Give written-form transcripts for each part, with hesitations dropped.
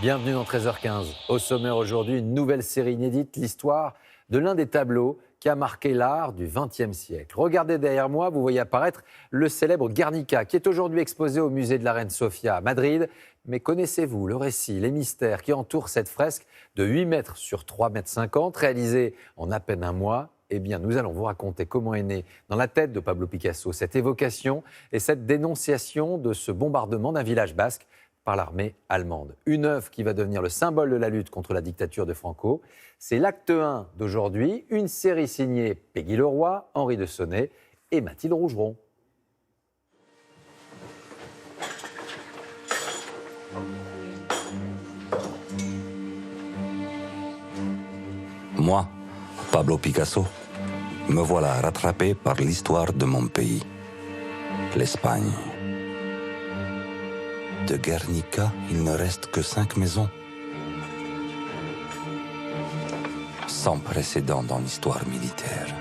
Bienvenue dans 13h15. Au sommaire aujourd'hui, une nouvelle série inédite, l'histoire de l'un des tableaux qui a marqué l'art du XXe siècle. Regardez derrière moi, vous voyez apparaître le célèbre Guernica, qui est aujourd'hui exposé au musée de la Reine Sofia à Madrid. Mais connaissez-vous le récit, les mystères qui entourent cette fresque de 8 mètres sur 3,50 mètres, réalisée en à peine un mois? Eh bien, nous allons vous raconter comment est née dans la tête de Pablo Picasso cette évocation et cette dénonciation de ce bombardement d'un village basque par l'armée allemande. Une œuvre qui va devenir le symbole de la lutte contre la dictature de Franco. C'est l'acte 1 d'aujourd'hui, une série signée Peggy Leroy, Henri de Sonnet et Mathilde Rougeron. Moi, Pablo Picasso, me voilà rattrapé par l'histoire de mon pays, l'Espagne. De Guernica, il ne reste que 5 maisons. Sans précédent dans l'histoire militaire.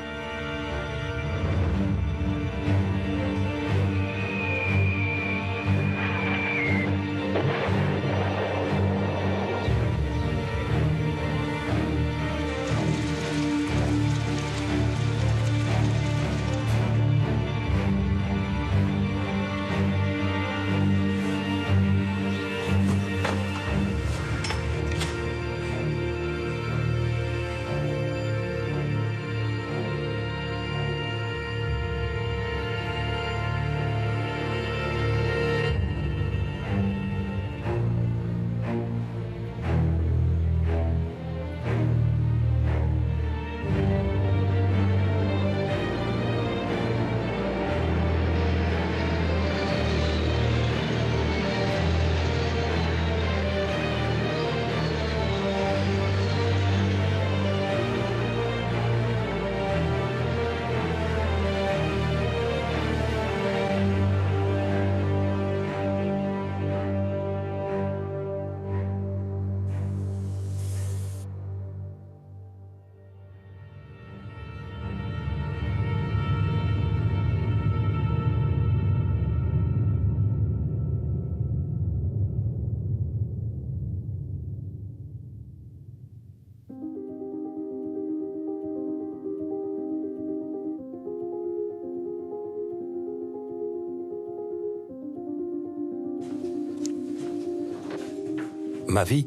Ma vie,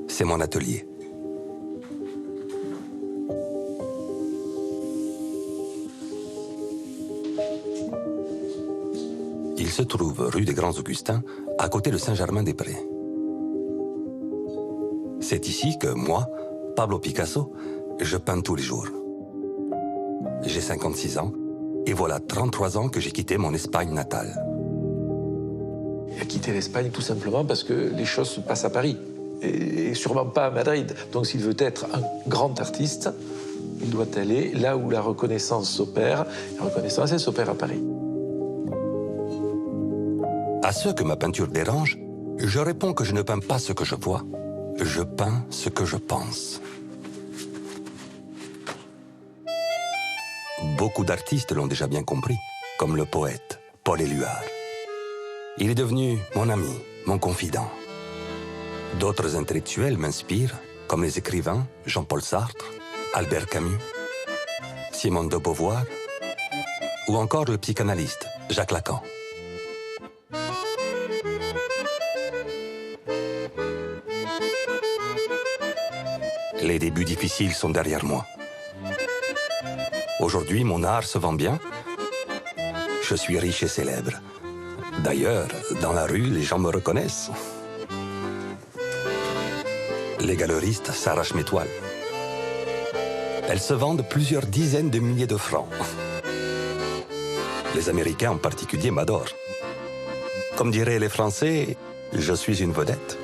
c'est mon atelier. Il se trouve rue des Grands-Augustins, à côté de Saint-Germain-des-Prés. C'est ici que moi, Pablo Picasso, je peins tous les jours. J'ai 56 ans et voilà 33 ans que j'ai quitté mon Espagne natale. Il a quitté l'Espagne tout simplement parce que les choses se passent à Paris et sûrement pas à Madrid. Donc s'il veut être un grand artiste, il doit aller là où la reconnaissance s'opère. La reconnaissance, elle s'opère à Paris. À ceux que ma peinture dérange, je réponds que je ne peins pas ce que je vois, je peins ce que je pense. Beaucoup d'artistes l'ont déjà bien compris, comme le poète Paul Éluard. Il est devenu mon ami, mon confident. D'autres intellectuels m'inspirent, comme les écrivains Jean-Paul Sartre, Albert Camus, Simone de Beauvoir, ou encore le psychanalyste Jacques Lacan. Les débuts difficiles sont derrière moi. Aujourd'hui, mon art se vend bien. Je suis riche et célèbre. D'ailleurs, dans la rue, les gens me reconnaissent. Les galeristes s'arrachent mes toiles. Elles se vendent plusieurs dizaines de milliers de francs. Les Américains en particulier m'adorent. Comme diraient les Français, je suis une vedette.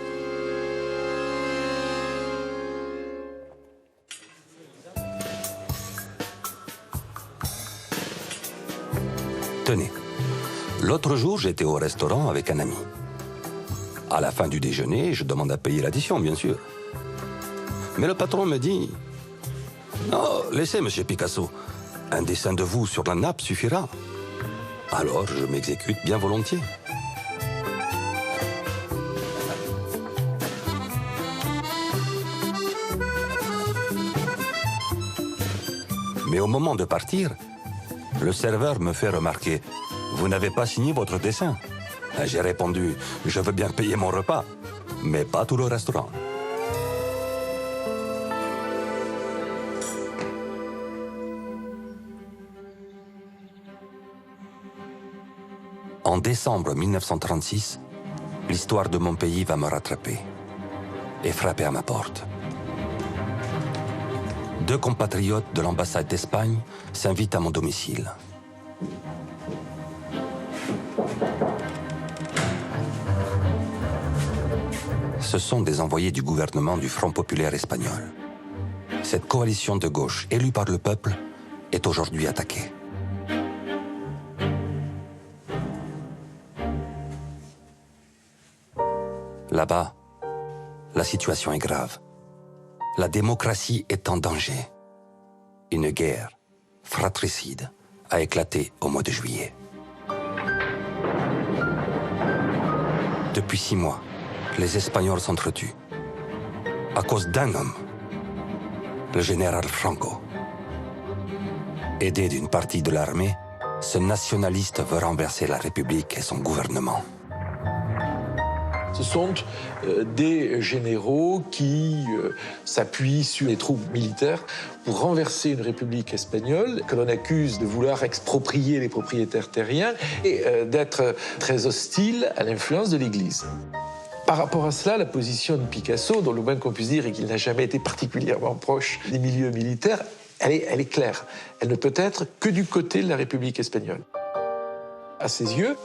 Tenez, l'autre jour, j'étais au restaurant avec un ami. À la fin du déjeuner, je demande à payer l'addition, bien sûr. Mais le patron me dit « Oh, laissez, monsieur Picasso. Un dessin de vous sur la nappe suffira. » Alors, je m'exécute bien volontiers. Mais au moment de partir, le serveur me fait remarquer « Vous n'avez pas signé votre dessin ?» J'ai répondu « Je veux bien payer mon repas, mais pas tout le restaurant. » En décembre 1936, l'histoire de mon pays va me rattraper et frapper à ma porte. 2 compatriotes de l'ambassade d'Espagne s'invitent à mon domicile. Ce sont des envoyés du gouvernement du Front populaire espagnol. Cette coalition de gauche élue par le peuple est aujourd'hui attaquée. Là-bas, la situation est grave. La démocratie est en danger. Une guerre fratricide a éclaté au mois de juillet. Depuis 6 mois, les Espagnols s'entretuent. À cause d'un homme, le général Franco. Aidé d'une partie de l'armée, ce nationaliste veut renverser la République et son gouvernement. Ce sont des généraux qui s'appuient sur les troupes militaires pour renverser une république espagnole que l'on accuse de vouloir exproprier les propriétaires terriens et d'être très hostile à l'influence de l'Église. Par rapport à cela, la position de Picasso, dont le moins qu'on puisse dire est qu'il n'a jamais été particulièrement proche des milieux militaires, elle est claire. Elle ne peut être que du côté de la République espagnole. À ses yeux,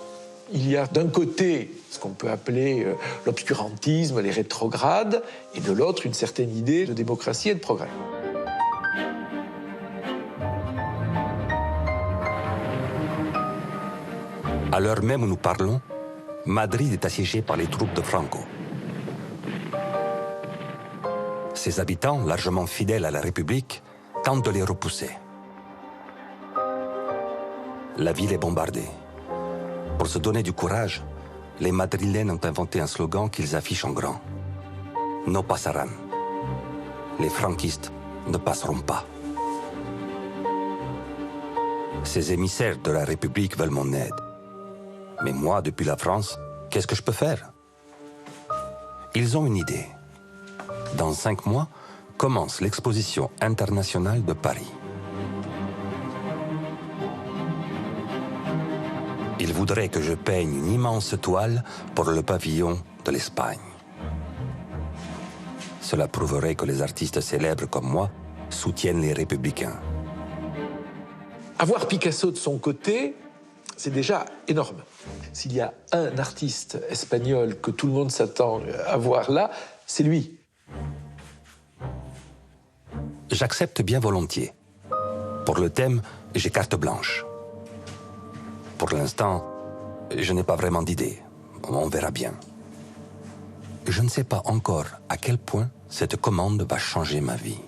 il y a d'un côté ce qu'on peut appeler l'obscurantisme, les rétrogrades, et de l'autre une certaine idée de démocratie et de progrès. À l'heure même où nous parlons, Madrid est assiégée par les troupes de Franco. Ses habitants, largement fidèles à la République, tentent de les repousser. La ville est bombardée. Pour se donner du courage, les Madrilènes ont inventé un slogan qu'ils affichent en grand. « No pasarán ». Les franquistes ne passeront pas. Ces émissaires de la République veulent mon aide. Mais moi, depuis la France, qu'est-ce que je peux faire? Ils ont une idée. Dans 5 mois, commence l'exposition internationale de Paris. Ils voudraient que je peigne une immense toile pour le pavillon de l'Espagne. Cela prouverait que les artistes célèbres comme moi soutiennent les républicains. Avoir Picasso de son côté, c'est déjà énorme. S'il y a un artiste espagnol que tout le monde s'attend à voir là, c'est lui. J'accepte bien volontiers. Pour le thème, j'ai carte blanche. Pour l'instant, je n'ai pas vraiment d'idée. On verra bien. Je ne sais pas encore à quel point cette commande va changer ma vie.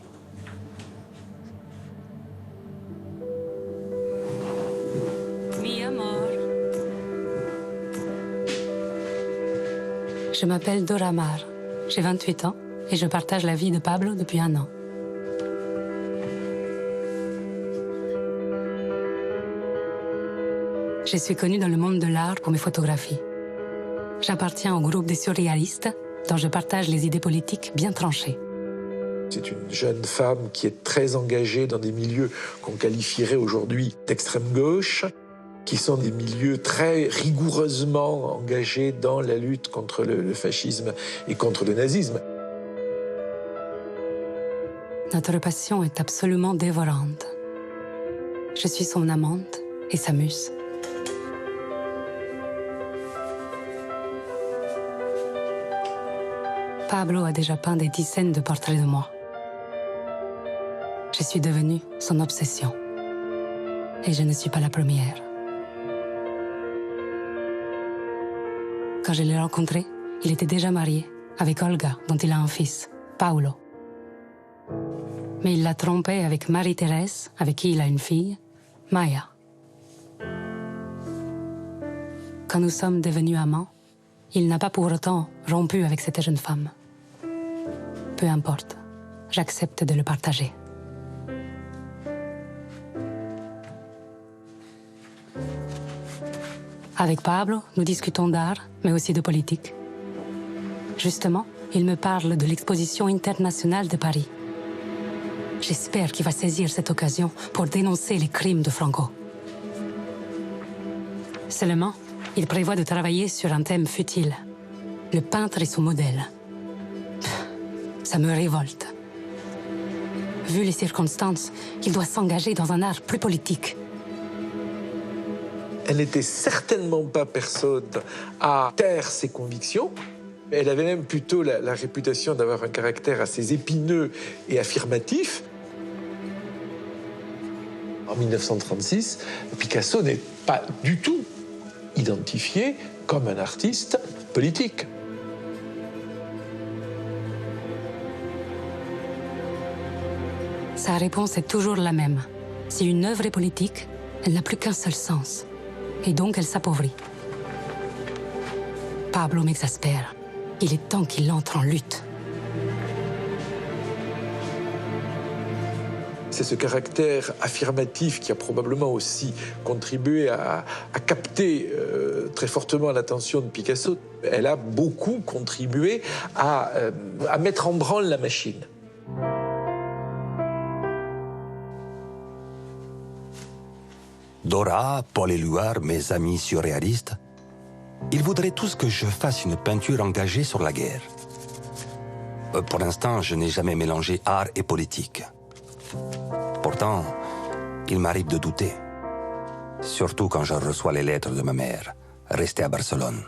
Je m'appelle Dora Maar, j'ai 28 ans et je partage la vie de Pablo depuis 1 an. Je suis connue dans le monde de l'art pour mes photographies. J'appartiens au groupe des surréalistes dont je partage les idées politiques bien tranchées. C'est une jeune femme qui est très engagée dans des milieux qu'on qualifierait aujourd'hui d'extrême gauche, qui sont des milieux très rigoureusement engagés dans la lutte contre le fascisme et contre le nazisme. Notre passion est absolument dévorante. Je suis son amante et sa muse. Pablo a déjà peint des dizaines de portraits de moi. Je suis devenue son obsession. Et je ne suis pas la première. Quand je l'ai rencontré, il était déjà marié avec Olga, dont il a un fils, Paulo. Mais il l'a trompé avec Marie-Thérèse, avec qui il a une fille, Maya. Quand nous sommes devenus amants, il n'a pas pour autant rompu avec cette jeune femme. Peu importe, j'accepte de le partager. Avec Pablo, nous discutons d'art, mais aussi de politique. Justement, il me parle de l'exposition internationale de Paris. J'espère qu'il va saisir cette occasion pour dénoncer les crimes de Franco. Seulement, il prévoit de travailler sur un thème futile. Le peintre et son modèle. Ça me révolte. Vu les circonstances, il doit s'engager dans un art plus politique. Elle n'était certainement pas personne à taire ses convictions. Elle avait même plutôt la réputation d'avoir un caractère assez épineux et affirmatif. En 1936, Picasso n'est pas du tout identifié comme un artiste politique. Sa réponse est toujours la même. Si une œuvre est politique, elle n'a plus qu'un seul sens. Et donc elle s'appauvrit. Pablo m'exaspère. Il est temps qu'il entre en lutte. C'est ce caractère affirmatif qui a probablement aussi contribué à capter très fortement l'attention de Picasso. Elle a beaucoup contribué à mettre en branle la machine. Dora, Paul Éluard, mes amis surréalistes, ils voudraient tous que je fasse une peinture engagée sur la guerre. Pour l'instant, je n'ai jamais mélangé art et politique. Pourtant, il m'arrive de douter. Surtout quand je reçois les lettres de ma mère, restée à Barcelone.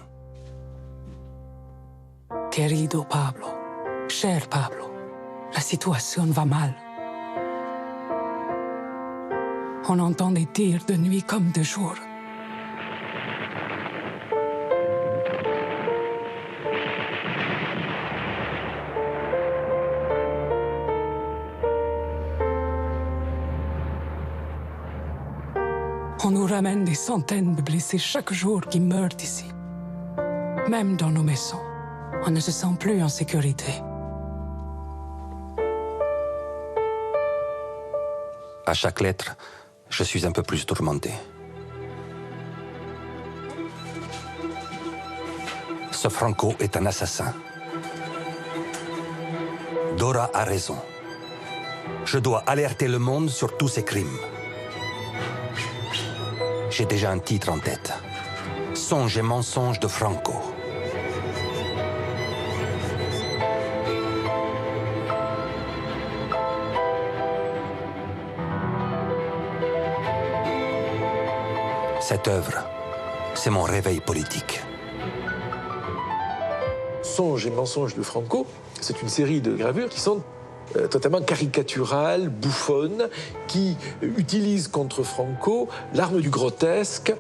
Querido Pablo, cher Pablo, la situation va mal. On entend des tirs de nuit comme de jour. On nous ramène des centaines de blessés chaque jour qui meurent ici. Même dans nos maisons, on ne se sent plus en sécurité. À chaque lettre, je suis un peu plus tourmenté. Ce Franco est un assassin. Dora a raison. Je dois alerter le monde sur tous ces crimes. J'ai déjà un titre en tête. Songes et mensonges de Franco. Cette œuvre, c'est mon réveil politique. Songes et mensonges de Franco, c'est une série de gravures qui sont totalement caricaturales, bouffonnes, qui utilisent contre Franco l'arme du grotesque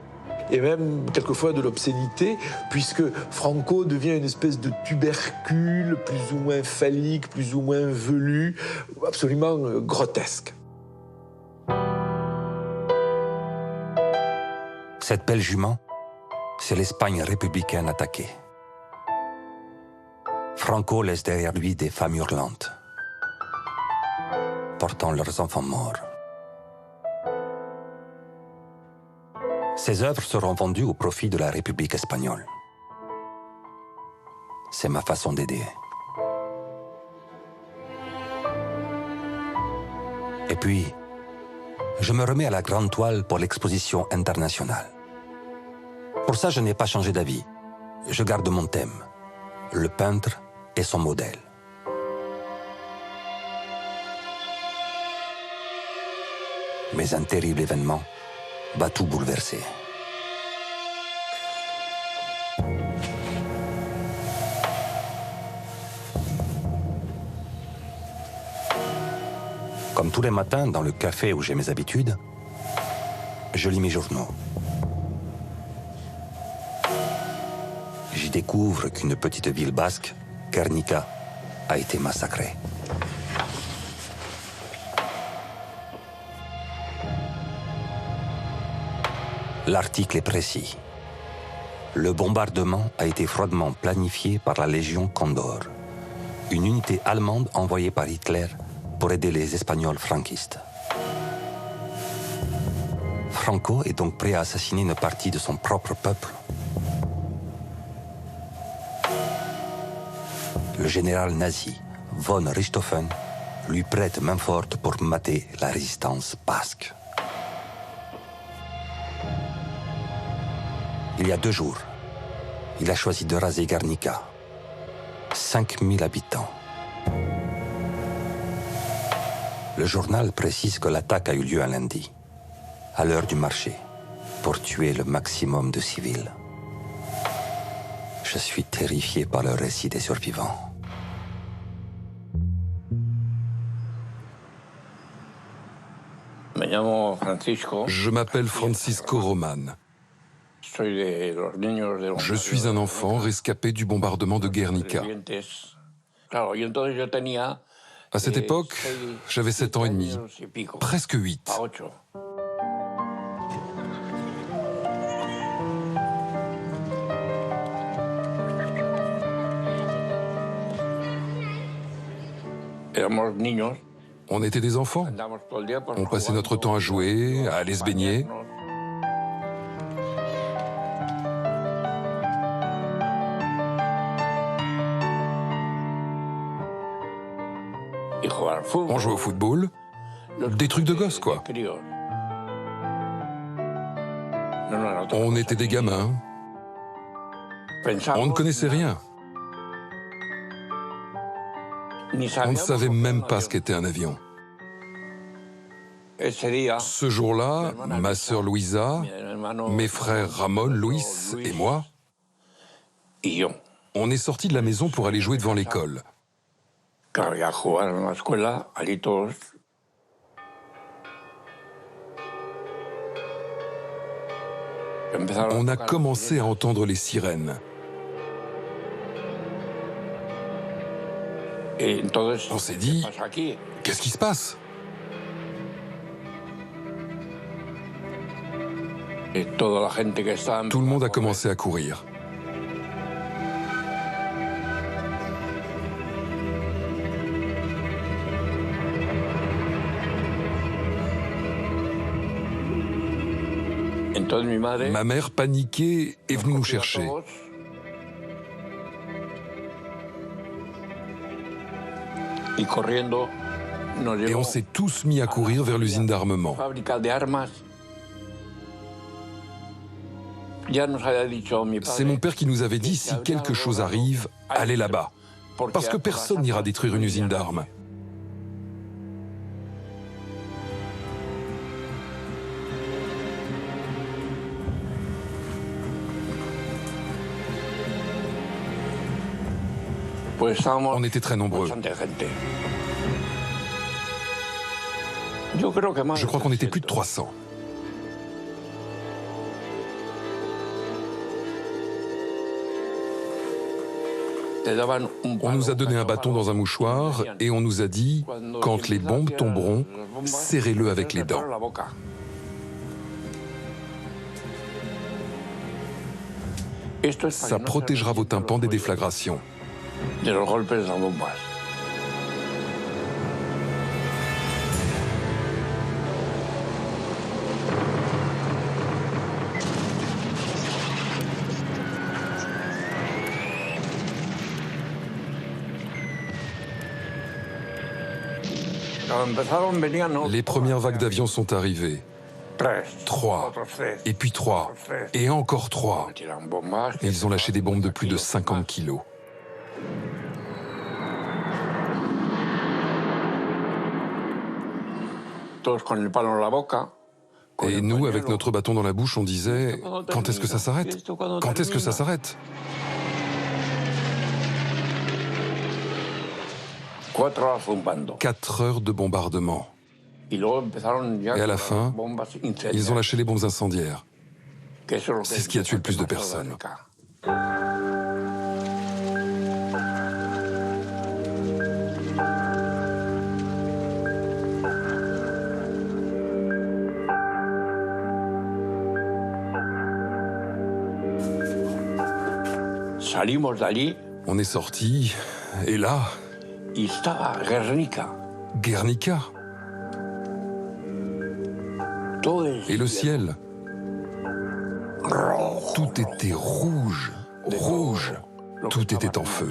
et même quelquefois de l'obscénité, puisque Franco devient une espèce de tubercule plus ou moins phallique, plus ou moins velu, absolument grotesque. Cette belle jument, c'est l'Espagne républicaine attaquée. Franco laisse derrière lui des femmes hurlantes, portant leurs enfants morts. Ces œuvres seront vendues au profit de la République espagnole. C'est ma façon d'aider. Et puis, je me remets à la grande toile pour l'exposition internationale. Pour ça, je n'ai pas changé d'avis. Je garde mon thème, le peintre et son modèle. Mais un terrible événement va tout bouleverser. Comme tous les matins, dans le café où j'ai mes habitudes, je lis mes journaux. J'y découvre qu'une petite ville basque, Guernica, a été massacrée. L'article est précis. Le bombardement a été froidement planifié par la Légion Condor, une unité allemande envoyée par Hitler pour aider les Espagnols franquistes. Franco est donc prêt à assassiner une partie de son propre peuple. Le général nazi von Richthofen lui prête main forte pour mater la résistance basque. Il y a 2 jours, il a choisi de raser Guernica. 5000 habitants. Le journal précise que l'attaque a eu lieu un lundi, à l'heure du marché, pour tuer le maximum de civils. Je suis terrifié par le récit des survivants. Je m'appelle Francisco Roman. Je suis un enfant rescapé du bombardement de Guernica. À cette époque, j'avais 7 ans et demi, presque 8. On était des enfants. On passait notre temps à jouer, à aller se baigner. On jouait au football. Des trucs de gosses, quoi. On était des gamins. On ne connaissait rien. On ne savait même pas ce qu'était un avion. Ce jour-là, ma sœur Louisa, mes frères Ramon, Luis et moi, on est sortis de la maison pour aller jouer devant l'école. On a commencé à entendre les sirènes. On s'est dit, qu'est-ce qui se passe? Tout le monde a commencé à courir. Ma mère, paniquée, est venue nous chercher. Et on s'est tous mis à courir vers l'usine d'armement. C'est mon père qui nous avait dit, si quelque chose arrive, allez là-bas. Parce que personne n'ira détruire une usine d'armes. On était très nombreux. Je crois qu'on était plus de 300. On nous a donné un bâton dans un mouchoir et on nous a dit, quand les bombes tomberont, serrez-le avec les dents. Ça protégera vos tympans des déflagrations. Les premières vagues d'avions sont arrivées. 3, et puis 3, et encore 3. Et ils ont lâché des bombes de plus de 50 kilos. Et nous, avec notre bâton dans la bouche, on disait « Quand est-ce que ça s'arrête? Quand est-ce que ça s'arrête ?» 4 heures de bombardement. Et à la fin, ils ont lâché les bombes incendiaires. C'est ce qui a tué le plus de personnes. On est sortis, et là... Guernica. Et le ciel, tout était rouge, rouge, tout était en feu.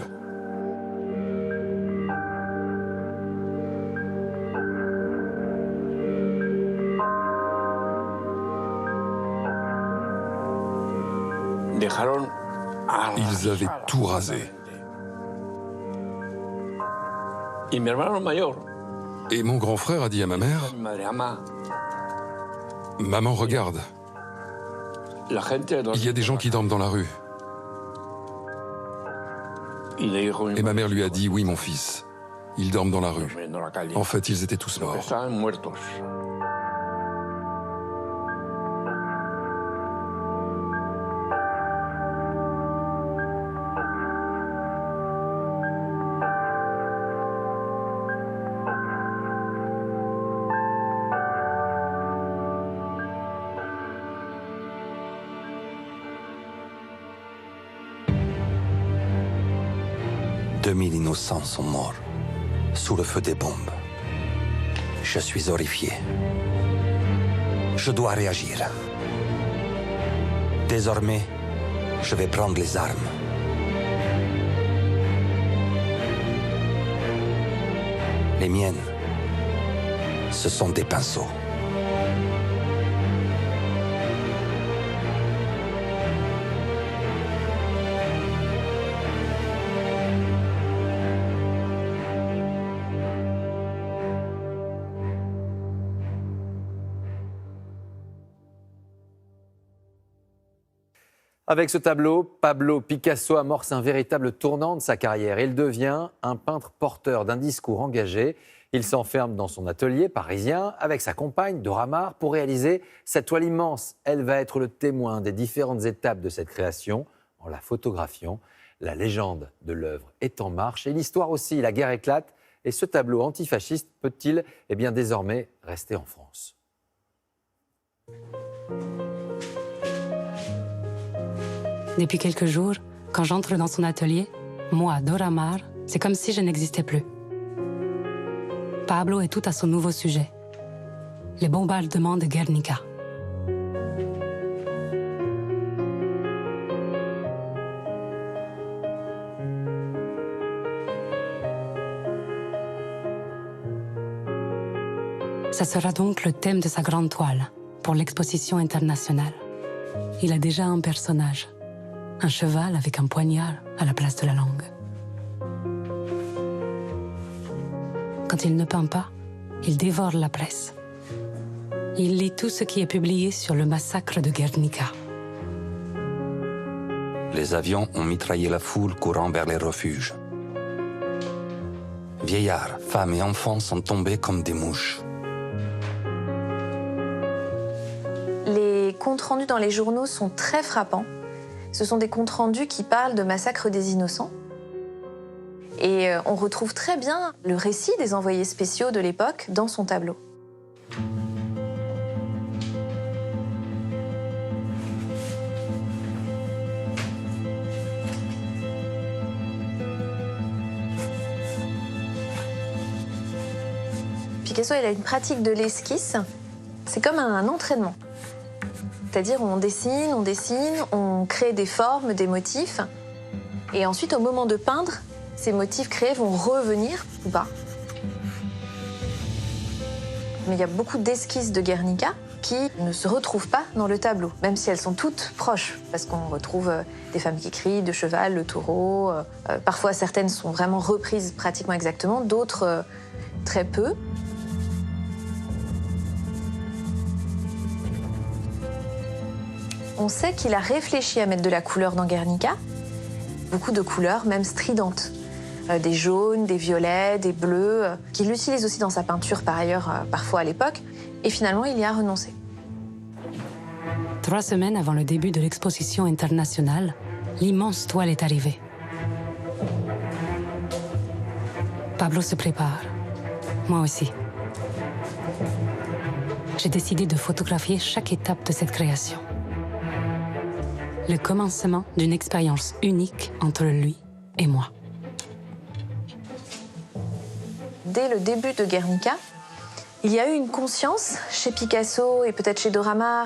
Ils avaient tout rasé. Et mon grand frère a dit à ma mère, « Maman, regarde, il y a des gens qui dorment dans la rue. » Et ma mère lui a dit, « Oui, mon fils, ils dorment dans la rue. » En fait, ils étaient tous morts. « 2000 innocents sont morts, sous le feu des bombes. Je suis horrifié. Je dois réagir. Désormais, je vais prendre les armes. Les miennes, ce sont des pinceaux. Avec ce tableau, Pablo Picasso amorce un véritable tournant de sa carrière. Il devient un peintre porteur d'un discours engagé. Il s'enferme dans son atelier parisien avec sa compagne Dora Maar pour réaliser cette toile immense. Elle va être le témoin des différentes étapes de cette création en la photographiant. La légende de l'œuvre est en marche et l'histoire aussi. La guerre éclate et ce tableau antifasciste peut-il désormais rester en France ? Depuis quelques jours, quand j'entre dans son atelier, moi, Dora Maar, c'est comme si je n'existais plus. Pablo est tout à son nouveau sujet, les bombardements de Guernica. Ça sera donc le thème de sa grande toile pour l'exposition internationale. Il a déjà un personnage. Un cheval avec un poignard à la place de la langue. Quand il ne peint pas, il dévore la presse. Il lit tout ce qui est publié sur le massacre de Guernica. Les avions ont mitraillé la foule courant vers les refuges. Vieillards, femmes et enfants sont tombés comme des mouches. Les comptes rendus dans les journaux sont très frappants. Ce sont des comptes rendus qui parlent de massacre des innocents. Et on retrouve très bien le récit des envoyés spéciaux de l'époque dans son tableau. Picasso, il a une pratique de l'esquisse. C'est comme un entraînement. C'est-à-dire on dessine, on crée des formes, des motifs. Et ensuite, au moment de peindre, ces motifs créés vont revenir ou pas. Mais il y a beaucoup d'esquisses de Guernica qui ne se retrouvent pas dans le tableau, même si elles sont toutes proches, parce qu'on retrouve des femmes qui crient, de cheval, le taureau. Parfois, certaines sont vraiment reprises pratiquement exactement, d'autres très peu. On sait qu'il a réfléchi à mettre de la couleur dans Guernica, beaucoup de couleurs, même stridentes. Des jaunes, des violets, des bleus, qu'il utilise aussi dans sa peinture par ailleurs, parfois à l'époque, et finalement il y a renoncé. 3 semaines avant le début de l'exposition internationale, l'immense toile est arrivée. Pablo se prépare, moi aussi. J'ai décidé de photographier chaque étape de cette création. Le commencement d'une expérience unique entre lui et moi. Dès le début de Guernica, Il y a eu une conscience chez Picasso et peut-être chez Dora Maar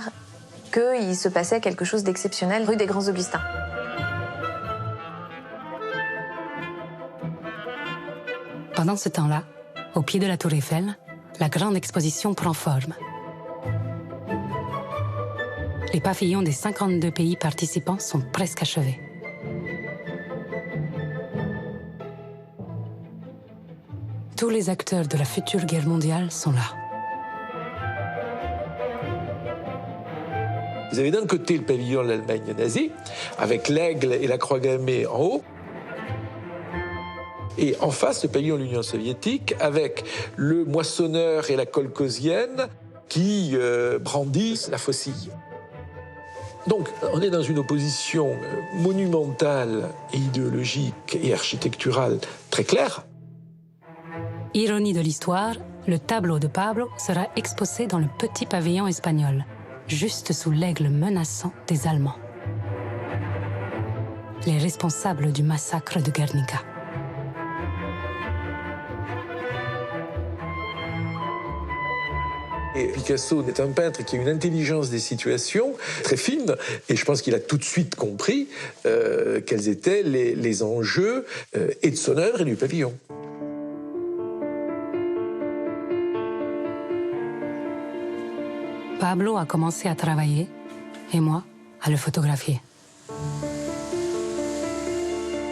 qu'il se passait quelque chose d'exceptionnel rue des Grands Augustins. Pendant ce temps-là, au pied de la Tour Eiffel, la grande exposition prend forme. Les pavillons des 52 pays participants sont presque achevés. Tous les acteurs de la future guerre mondiale sont là. Vous avez d'un côté le pavillon de l'Allemagne nazie, avec l'aigle et la croix gammée en haut, et en face le pavillon de l'Union soviétique, avec le moissonneur et la kolkhosienne qui brandissent la faucille. Donc, on est dans une opposition monumentale, et idéologique et architecturale très claire. Ironie de l'histoire, le tableau de Pablo sera exposé dans le petit pavillon espagnol, juste sous l'aigle menaçant des Allemands. Les responsables du massacre de Guernica. Et Picasso est un peintre qui a une intelligence des situations très fine, et je pense qu'il a tout de suite compris quels étaient les enjeux et de son œuvre et du pavillon. Pablo a commencé à travailler, et moi, à le photographier.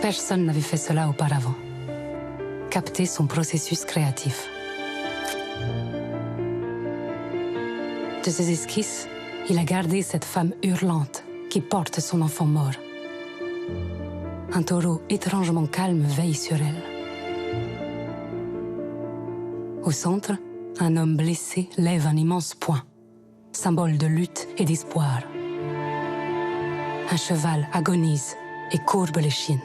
Personne n'avait fait cela auparavant. Capter son processus créatif. De ses esquisses, il a gardé cette femme hurlante qui porte son enfant mort. Un taureau étrangement calme veille sur elle. Au centre, un homme blessé lève un immense poing, symbole de lutte et d'espoir. Un cheval agonise et courbe l'échine.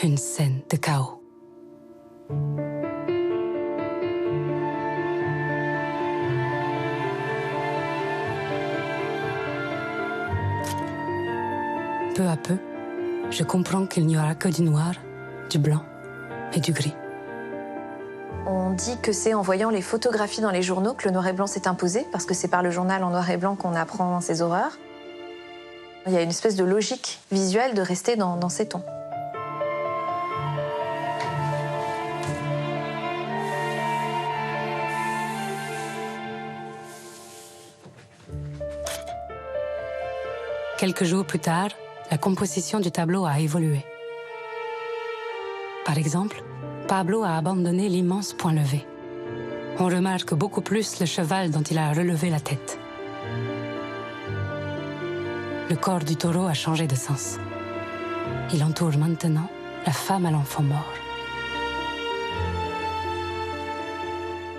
Une scène de chaos. Peu à peu, je comprends qu'il n'y aura que du noir, du blanc et du gris. On dit que c'est en voyant les photographies dans les journaux que le noir et blanc s'est imposé, parce que c'est par le journal en noir et blanc qu'on apprend ces horreurs. Il y a une espèce de logique visuelle de rester dans ces tons. Quelques jours plus tard, la composition du tableau a évolué. Par exemple, Pablo a abandonné l'immense point levé. On remarque beaucoup plus le cheval dont il a relevé la tête. Le corps du taureau a changé de sens. Il entoure maintenant la femme à l'enfant mort.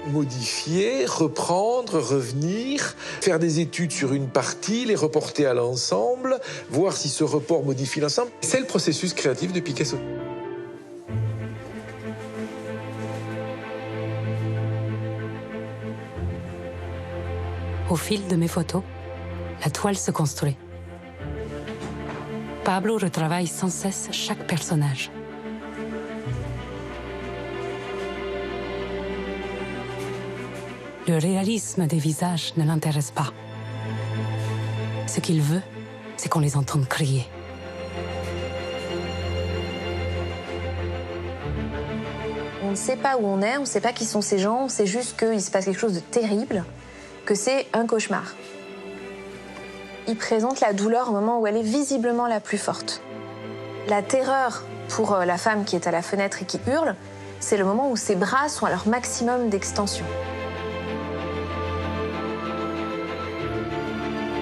Modifier, reprendre, revenir, faire des études sur une partie, les reporter à l'ensemble, voir si ce report modifie l'ensemble. C'est le processus créatif de Picasso. Au fil de mes photos, la toile se construit. Pablo retravaille sans cesse chaque personnage. Le réalisme des visages ne l'intéresse pas. Ce qu'il veut, c'est qu'on les entende crier. On ne sait pas où on est, on ne sait pas qui sont ces gens, on sait juste qu'il se passe quelque chose de terrible, que c'est un cauchemar. Il présente la douleur au moment où elle est visiblement la plus forte. La terreur pour la femme qui est à la fenêtre et qui hurle, c'est le moment où ses bras sont à leur maximum d'extension.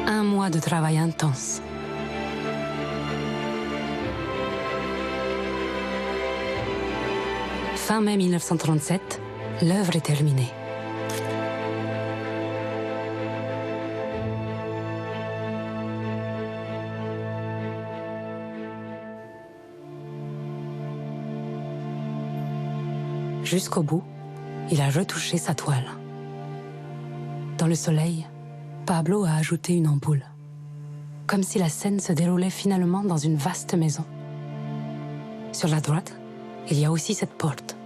Un mois de travail intense. Fin mai 1937, l'œuvre est terminée. Jusqu'au bout, il a retouché sa toile. Dans le soleil, Pablo a ajouté une ampoule, comme si la scène se déroulait finalement dans une vaste maison. Sur la droite, il y a aussi cette porte.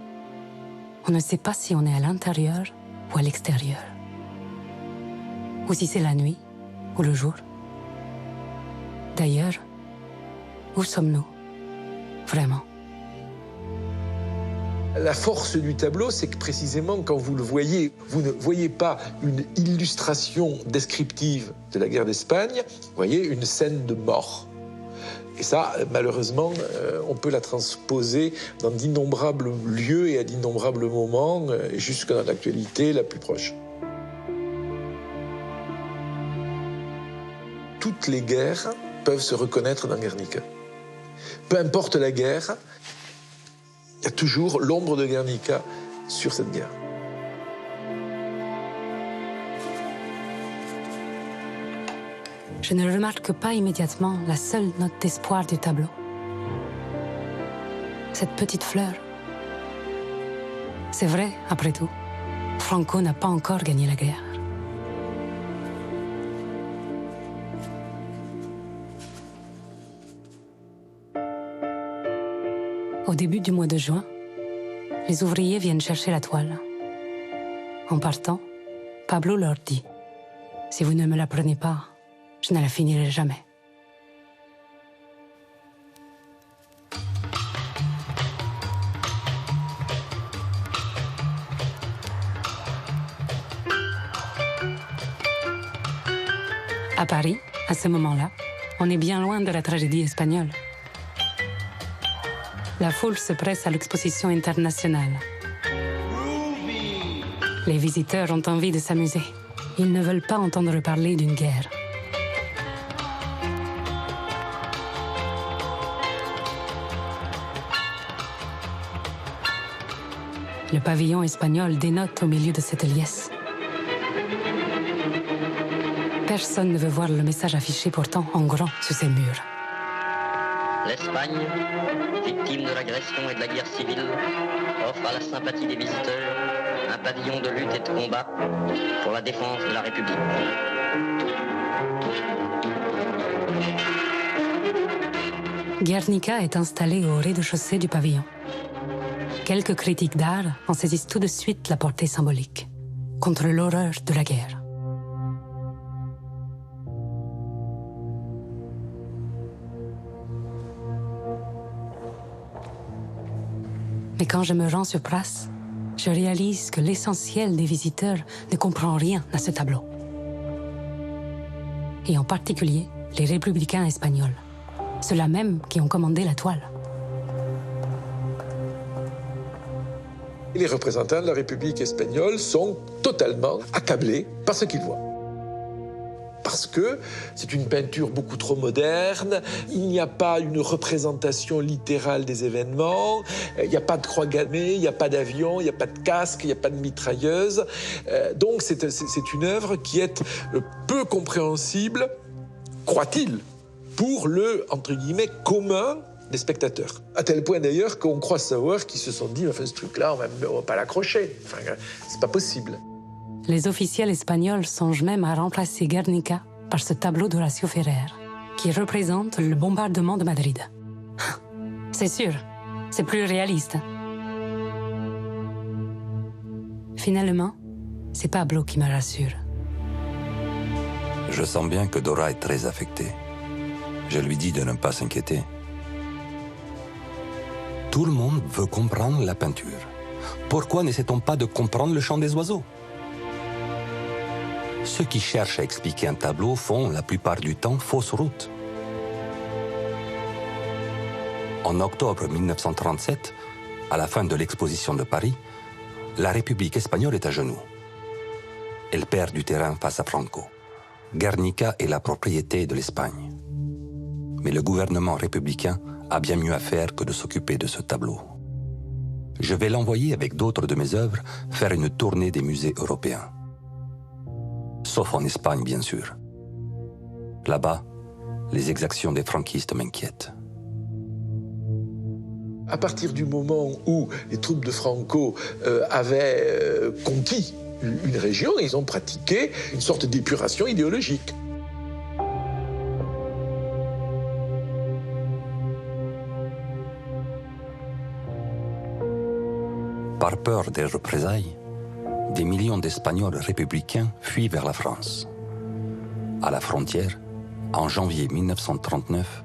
On ne sait pas si on est à l'intérieur, ou à l'extérieur. Ou si c'est la nuit ou le jour. D'ailleurs, où sommes-nous, vraiment? La force du tableau, c'est que précisément quand vous le voyez, vous ne voyez pas une illustration descriptive de la guerre d'Espagne, vous voyez une scène de mort. Et ça, malheureusement, on peut la transposer dans d'innombrables lieux et à d'innombrables moments, jusque dans l'actualité la plus proche. Toutes les guerres peuvent se reconnaître dans Guernica. Peu importe la guerre, il y a toujours l'ombre de Guernica sur cette guerre. Je ne remarque pas immédiatement la seule note d'espoir du tableau. Cette petite fleur. C'est vrai, après tout, Franco n'a pas encore gagné la guerre. Au début du mois de juin, les ouvriers viennent chercher la toile. En partant, Pablo leur dit « Si vous ne me la prenez pas, je ne la finirai jamais. » À Paris, à ce moment-là, on est bien loin de la tragédie espagnole. La foule se presse à l'exposition internationale. Les visiteurs ont envie de s'amuser. Ils ne veulent pas entendre parler d'une guerre. Le pavillon espagnol dénote au milieu de cette liesse. Personne ne veut voir le message affiché pourtant en grand sur ces murs. L'Espagne, victime de l'agression et de la guerre civile, offre à la sympathie des visiteurs un pavillon de lutte et de combat pour la défense de la République. Guernica est installé au rez-de-chaussée du pavillon. Quelques critiques d'art en saisissent tout de suite la portée symbolique, contre l'horreur de la guerre. Mais quand je me rends sur place, je réalise que l'essentiel des visiteurs ne comprend rien à ce tableau. Et en particulier, les républicains espagnols, ceux-là même qui ont commandé la toile. Les représentants de la République espagnole sont totalement accablés par ce qu'ils voient. Parce que c'est une peinture beaucoup trop moderne, il n'y a pas une représentation littérale des événements, il n'y a pas de croix gammée, il n'y a pas d'avion, il n'y a pas de casque, il n'y a pas de mitrailleuse. Donc c'est une œuvre qui est peu compréhensible, croit-il, pour le, entre guillemets, commun des spectateurs. À tel point d'ailleurs qu'on croit savoir qu'ils se sont dit, enfin ce truc-là, on va pas l'accrocher. Enfin, c'est pas possible. Les officiels espagnols songent même à remplacer Guernica par ce tableau d'Horacio Ferrer, qui représente le bombardement de Madrid. C'est sûr, c'est plus réaliste. Finalement, c'est Pablo qui me rassure. Je sens bien que Dora est très affectée. Je lui dis de ne pas s'inquiéter. Tout le monde veut comprendre la peinture. Pourquoi n'essaie-t-on pas de comprendre le chant des oiseaux? Ceux qui cherchent à expliquer un tableau font, la plupart du temps, fausse route. En octobre 1937, à la fin de l'exposition de Paris, la République espagnole est à genoux. Elle perd du terrain face à Franco. Guernica est la propriété de l'Espagne. Mais le gouvernement républicain a bien mieux à faire que de s'occuper de ce tableau. Je vais l'envoyer avec d'autres de mes œuvres faire une tournée des musées européens. Sauf en Espagne, bien sûr. Là-bas, les exactions des franquistes m'inquiètent. À partir du moment où les troupes de Franco avaient conquis une région, ils ont pratiqué une sorte d'épuration idéologique. Par peur des représailles, des millions d'Espagnols républicains fuient vers la France. À la frontière, en janvier 1939,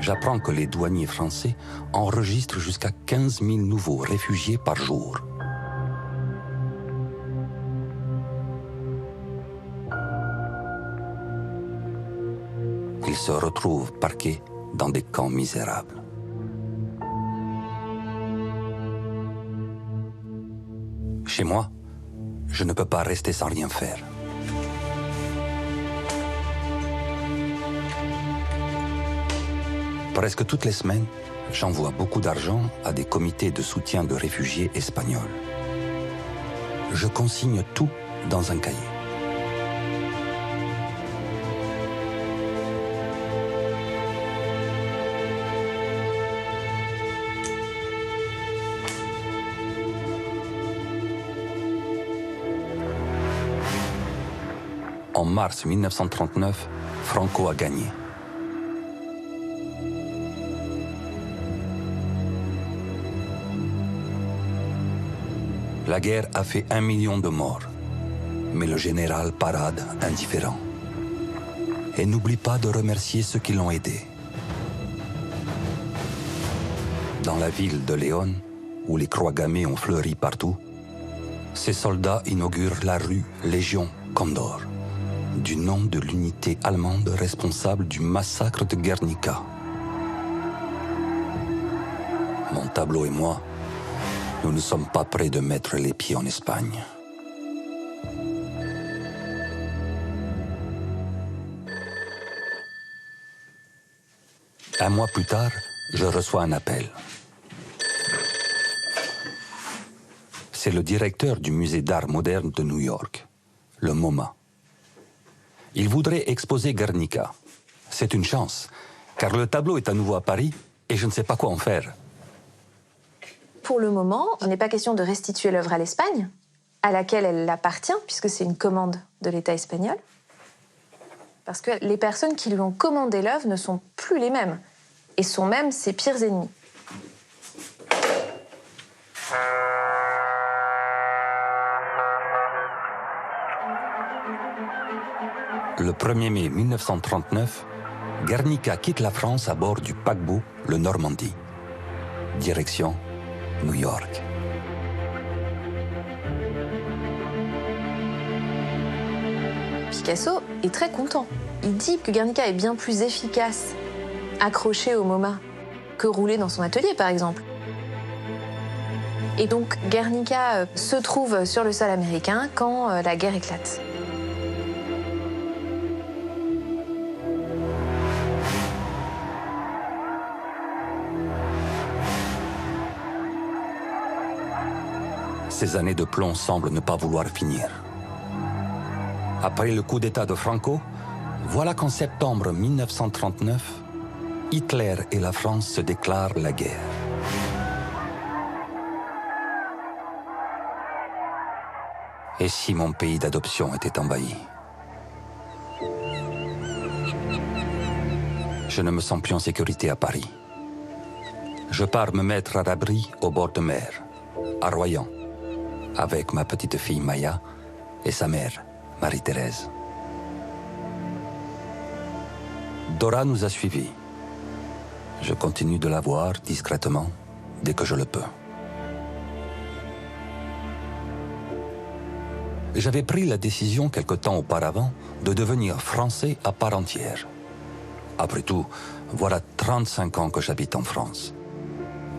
j'apprends que les douaniers français enregistrent jusqu'à 15 000 nouveaux réfugiés par jour. Ils se retrouvent parqués dans des camps misérables. Chez moi, je ne peux pas rester sans rien faire. Presque toutes les semaines, j'envoie beaucoup d'argent à des comités de soutien de réfugiés espagnols. Je consigne tout dans un cahier. En mars 1939, Franco a gagné. La guerre a fait 1 million de morts, mais le général parade indifférent. Et n'oublie pas de remercier ceux qui l'ont aidé. Dans la ville de Léon, où les croix gammées ont fleuri partout, ces soldats inaugurent la rue Légion Condor, du nom de l'unité allemande responsable du massacre de Guernica. Mon tableau et moi, nous ne sommes pas prêts de mettre les pieds en Espagne. Un mois plus tard, je reçois un appel. C'est le directeur du musée d'art moderne de New York, le MoMA. Il voudrait exposer Guernica. C'est une chance, car le tableau est à nouveau à Paris et je ne sais pas quoi en faire. Pour le moment, il n'est pas question de restituer l'œuvre à l'Espagne, à laquelle elle appartient, puisque c'est une commande de l'État espagnol. Parce que les personnes qui lui ont commandé l'œuvre ne sont plus les mêmes, et sont même ses pires ennemis. Le 1er mai 1939, Guernica quitte la France à bord du paquebot le Normandie. Direction New York. Picasso est très content. Il dit que Guernica est bien plus efficace accroché au MoMA que roulé dans son atelier, par exemple. Et donc, Guernica se trouve sur le sol américain quand la guerre éclate. Ces années de plomb semblent ne pas vouloir finir. Après le coup d'État de Franco, voilà qu'en septembre 1939, Hitler et la France se déclarent la guerre. Et si mon pays d'adoption était envahi? Je ne me sens plus en sécurité à Paris. Je pars me mettre à l'abri au bord de mer, à Royan, avec ma petite fille Maya et sa mère, Marie-Thérèse. Dora nous a suivis. Je continue de la voir discrètement dès que je le peux. J'avais pris la décision quelque temps auparavant de devenir français à part entière. Après tout, voilà 35 ans que j'habite en France.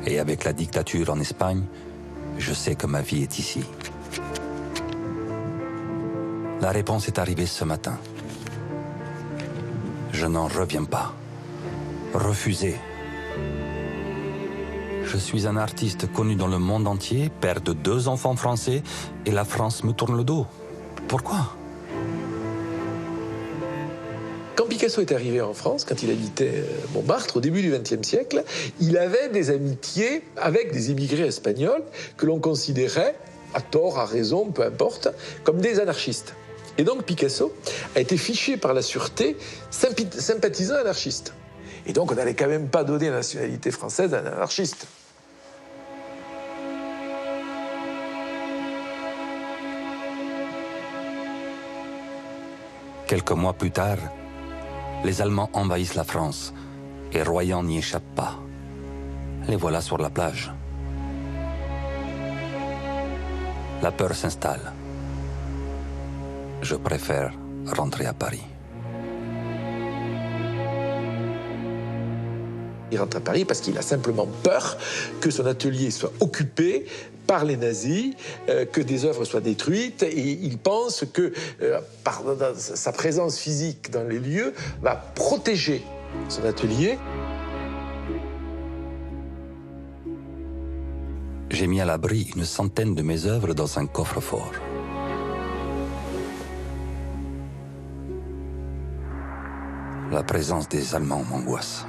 Et avec la dictature en Espagne, je sais que ma vie est ici. La réponse est arrivée ce matin. Je n'en reviens pas. Refusé. Je suis un artiste connu dans le monde entier, père de 2 enfants français, et la France me tourne le dos. Pourquoi ? Quand Picasso est arrivé en France, quand il habitait Montmartre, au début du XXe siècle, il avait des amitiés avec des immigrés espagnols que l'on considérait, à tort, à raison, peu importe, comme des anarchistes. Et donc Picasso a été fiché par la sûreté sympathisant anarchiste. Et donc on n'allait quand même pas donner la nationalité française à un anarchiste. Quelques mois plus tard, les Allemands envahissent la France et Royan n'y échappe pas. Les voilà sur la plage. La peur s'installe. Je préfère rentrer à Paris. Il rentre à Paris parce qu'il a simplement peur que son atelier soit occupé par les nazis, que des œuvres soient détruites, et il pense que par sa présence physique dans les lieux va protéger son atelier. J'ai mis à l'abri une centaine de mes œuvres dans un coffre-fort. La présence des Allemands m'angoisse.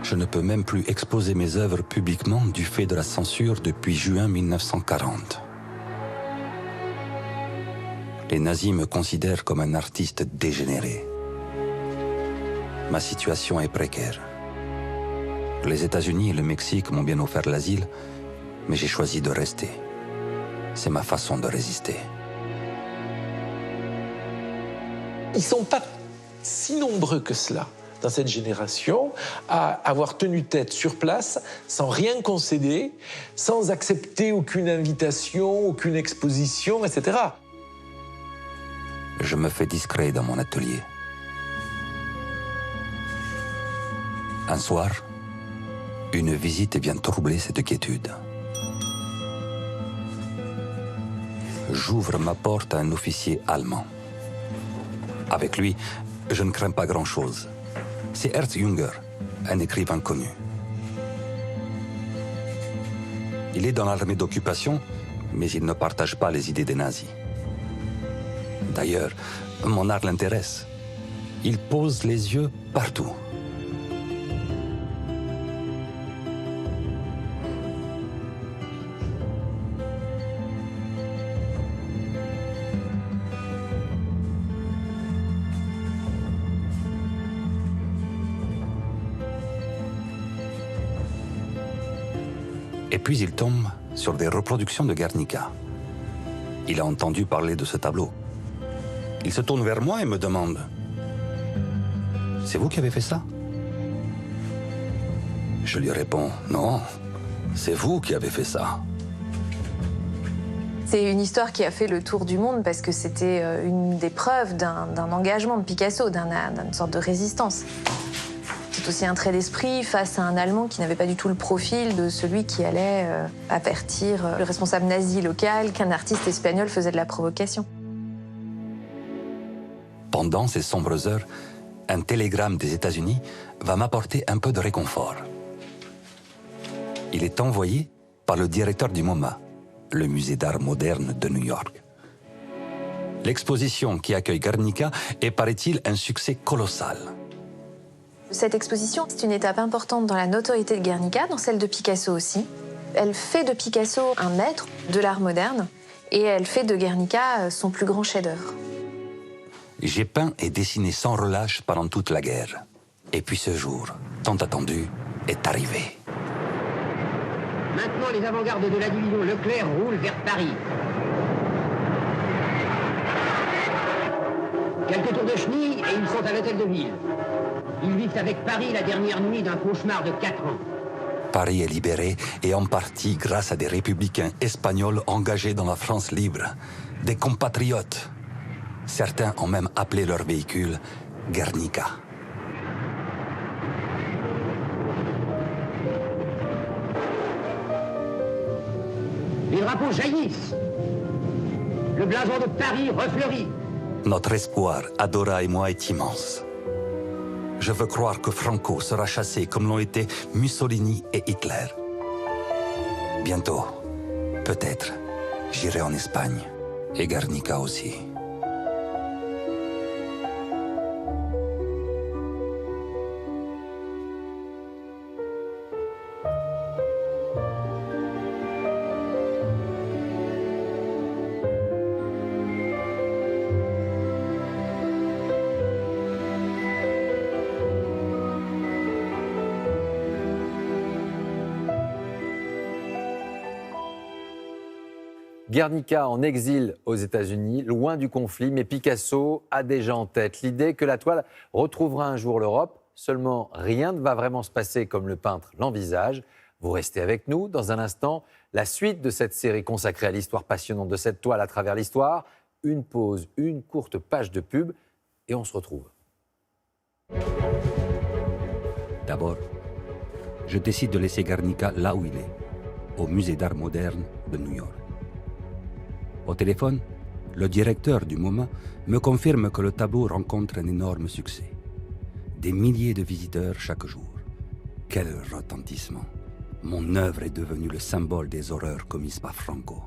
Je ne peux même plus exposer mes œuvres publiquement du fait de la censure depuis juin 1940. Les nazis me considèrent comme un artiste dégénéré. Ma situation est précaire. Les États-Unis et le Mexique m'ont bien offert l'asile, mais j'ai choisi de rester. C'est ma façon de résister. Ils ne sont pas si nombreux que cela dans cette génération à avoir tenu tête sur place sans rien concéder, sans accepter aucune invitation, aucune exposition, etc. Je me fais discret dans mon atelier. Un soir, une visite vient troubler cette quiétude. J'ouvre ma porte à un officier allemand. Avec lui, je ne crains pas grand-chose. C'est Ernst Jünger, un écrivain connu. Il est dans l'armée d'occupation, mais il ne partage pas les idées des nazis. D'ailleurs, mon art l'intéresse. Il pose les yeux partout. Et puis il tombe sur des reproductions de Guernica. Il a entendu parler de ce tableau. Il se tourne vers moi et me demande « C'est vous qui avez fait ça ?» Je lui réponds « Non, c'est vous qui avez fait ça. » C'est une histoire qui a fait le tour du monde parce que c'était une des preuves d'un engagement de Picasso, d'une sorte de résistance. C'est aussi un trait d'esprit face à un Allemand qui n'avait pas du tout le profil de celui qui allait avertir le responsable nazi local qu'un artiste espagnol faisait de la provocation. Pendant ces sombres heures, un télégramme des États-Unis va m'apporter un peu de réconfort. Il est envoyé par le directeur du MoMA, le musée d'art moderne de New York. L'exposition qui accueille Guernica est, paraît-il, un succès colossal. Cette exposition, c'est une étape importante dans la notoriété de Guernica, dans celle de Picasso aussi. Elle fait de Picasso un maître de l'art moderne et elle fait de Guernica son plus grand chef-d'œuvre. J'ai peint et dessiné sans relâche pendant toute la guerre. Et puis ce jour, tant attendu, est arrivé. Maintenant, les avant-gardes de la division Leclerc roulent vers Paris. Quelques tours de chenille et ils sont à l'hôtel de ville. Ils vivent avec Paris la dernière nuit d'un cauchemar de 4 ans. Paris est libéré et en partie grâce à des républicains espagnols engagés dans la France libre, des compatriotes. Certains ont même appelé leur véhicule Guernica. Les drapeaux jaillissent. Le blason de Paris refleurit. Notre espoir, Adora et moi, est immense. Je veux croire que Franco sera chassé comme l'ont été Mussolini et Hitler. Bientôt, peut-être, j'irai en Espagne, et Guernica aussi. Guernica en exil aux États-Unis, loin du conflit, mais Picasso a déjà en tête l'idée que la toile retrouvera un jour l'Europe. Seulement, rien ne va vraiment se passer comme le peintre l'envisage. Vous restez avec nous. Dans un instant, la suite de cette série consacrée à l'histoire passionnante de cette toile à travers l'histoire. Une pause, une courte page de pub et on se retrouve. D'abord, je décide de laisser Guernica là où il est, au Musée d'art moderne de New York. Au téléphone, le directeur du MoMA me confirme que le tableau rencontre un énorme succès. Des milliers de visiteurs chaque jour. Quel retentissement! Mon œuvre est devenue le symbole des horreurs commises par Franco.